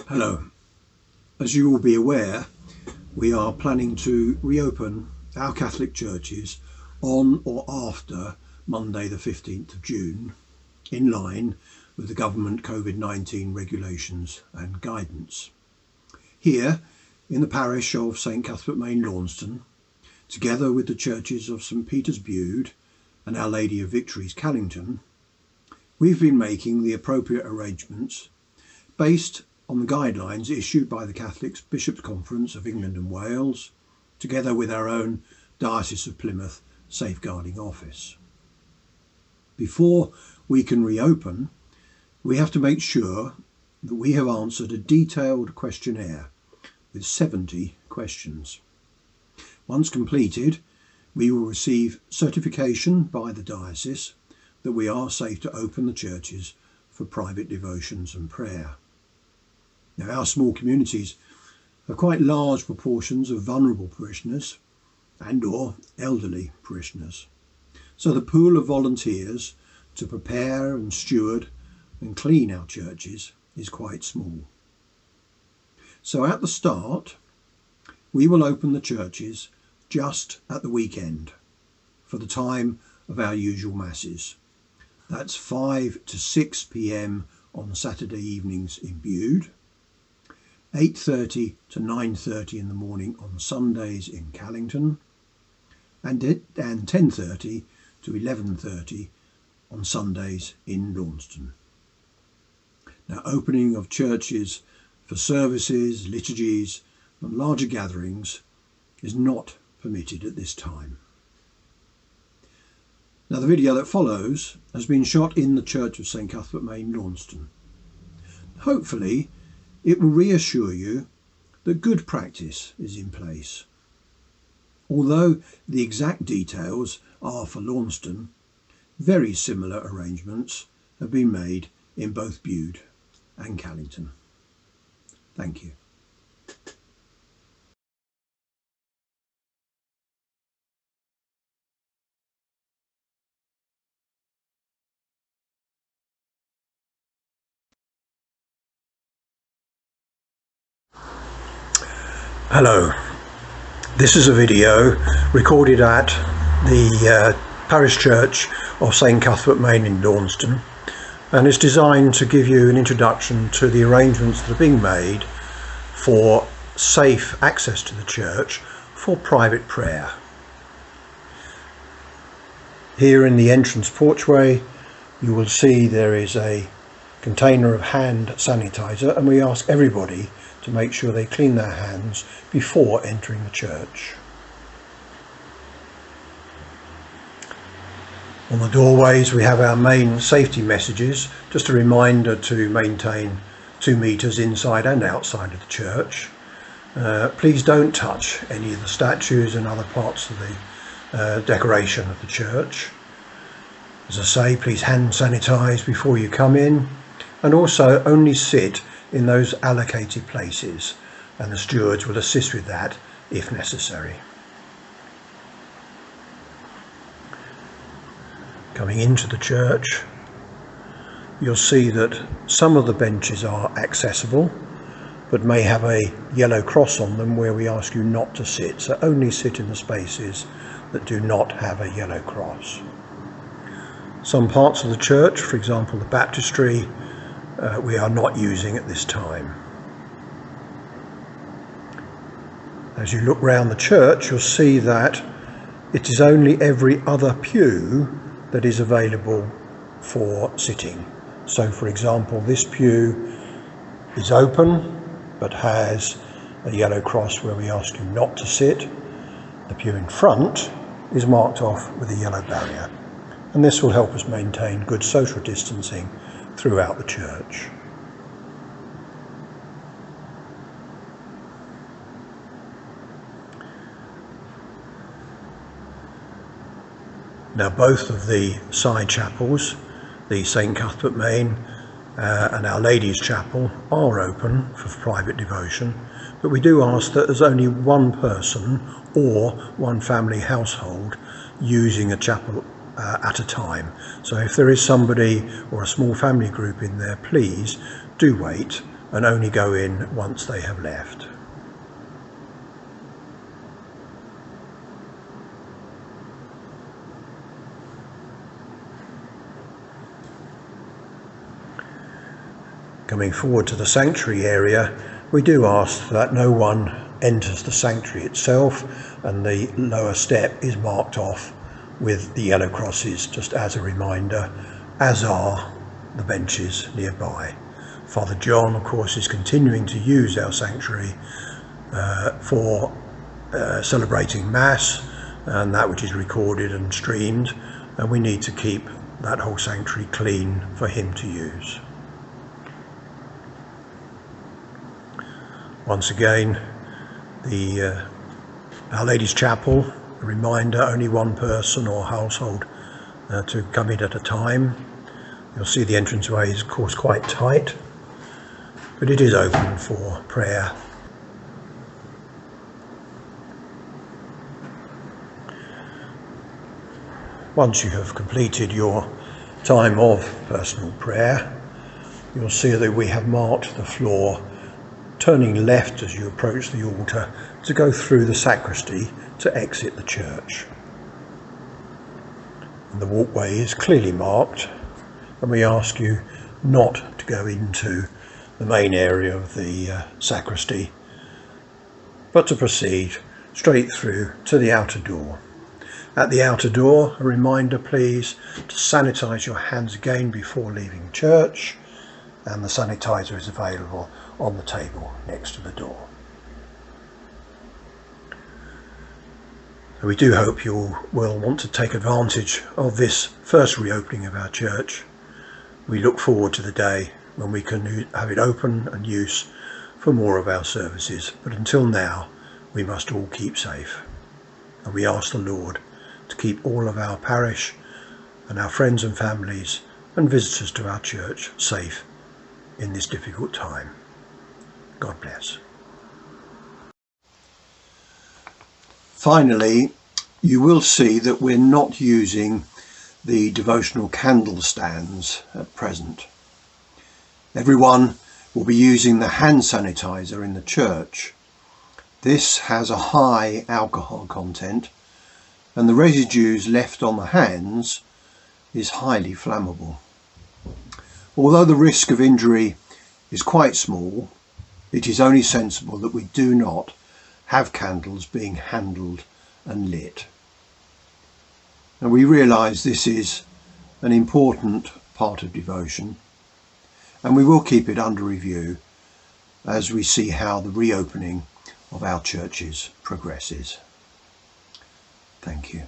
Hello. As you will be aware, we are planning to reopen our Catholic churches on or after Monday the 15th of June, in line with the government COVID-19 regulations and guidance. Here, in the parish of St Cuthbert Main, Launceston, together with the churches of St Peter's Bude and Our Lady of Victories, Callington, we've been making the appropriate arrangements based on the guidelines issued by the Catholic Bishops' Conference of England and Wales, together with our own Diocese of Plymouth Safeguarding Office. Before we can reopen, we have to make sure that we have answered a detailed questionnaire with 70 questions. Once completed, we will receive certification by the diocese that we are safe to open the churches for private devotions and prayer. Now, our small communities have quite large proportions of vulnerable parishioners and/or elderly parishioners. So the pool of volunteers to prepare and steward and clean our churches is quite small. So at the start, we will open the churches just at the weekend for the time of our usual masses. That's 5 to 6 p.m. on Saturday evenings in Bude, 8:30 to 9:30 in the morning on Sundays in Callington, and 10:30 to 11:30 on Sundays in Launceston. Now, opening of churches for services, liturgies and larger gatherings is not permitted at this time. Now, the video that follows has been shot in the Church of St Cuthbert Main, Launceston. Hopefully, it will reassure you that good practice is in place. Although the exact details are for Launceston, very similar arrangements have been made in both Bude and Callington. Thank you. Hello, this is a video recorded at the parish church of St Cuthbert Main in Launceston, and it's designed to give you an introduction to the arrangements that are being made for safe access to the church for private prayer. Here in the entrance porchway you will see there is a container of hand sanitizer, and we ask everybody to make sure they clean their hands before entering the church. On the doorways we have our main safety messages, just a reminder to maintain 2 meters inside and outside of the church. Please don't touch any of the statues and other parts of the decoration of the church. As I say, please hand sanitize before you come in, and also only sit in those allocated places, and the stewards will assist with that if necessary. Coming into the church, you'll see that some of the benches are accessible but may have a yellow cross on them where we ask you not to sit, so only sit in the spaces that do not have a yellow cross. Some parts of the church, for example the baptistry, we are not using at this time. As you look round the church, you'll see that it is only every other pew that is available for sitting. So, for example, this pew is open but has a yellow cross where we ask you not to sit. The pew in front is marked off with a yellow barrier, and this will help us maintain good social distancing throughout the church. Now, both of the side chapels, the St Cuthbert Main and Our Lady's Chapel, are open for private devotion, but we do ask that there's only one person or one family household using a chapel at a time. So if there is somebody or a small family group in there, please do wait and only go in once they have left. Coming forward to the sanctuary area, we do ask that no one enters the sanctuary itself, and the lower step is marked off with the yellow crosses just as a reminder, as are the benches nearby. Father John, of course, is continuing to use our sanctuary for celebrating Mass and that which is recorded and streamed, and we need to keep that whole sanctuary clean for him to use. Once again, the Our Lady's Chapel, a reminder, only one person or household to come in at a time. You'll see the entranceway is of course quite tight, but it is open for prayer. Once you have completed your time of personal prayer, you'll see that we have marked the floor, turning left as you approach the altar to go through the sacristy to exit the church. And the walkway is clearly marked, and we ask you not to go into the main area of the sacristy, but to proceed straight through to the outer door. At the outer door, a reminder please to sanitize your hands again before leaving church, and the sanitizer is available on the table next to the door. We do hope you will want to take advantage of this first reopening of our church. We look forward to the day when we can have it open and use for more of our services, but until now we must all keep safe, and we ask the Lord to keep all of our parish and our friends and families and visitors to our church safe in this difficult time. God bless. Finally, you will see that we're not using the devotional candle stands at present. Everyone will be using the hand sanitizer in the church. This has a high alcohol content, and the residues left on the hands is highly flammable. Although the risk of injury is quite small, it is only sensible that we do not have candles being handled and lit. And we realise this is an important part of devotion, and we will keep it under review as we see how the reopening of our churches progresses. Thank you.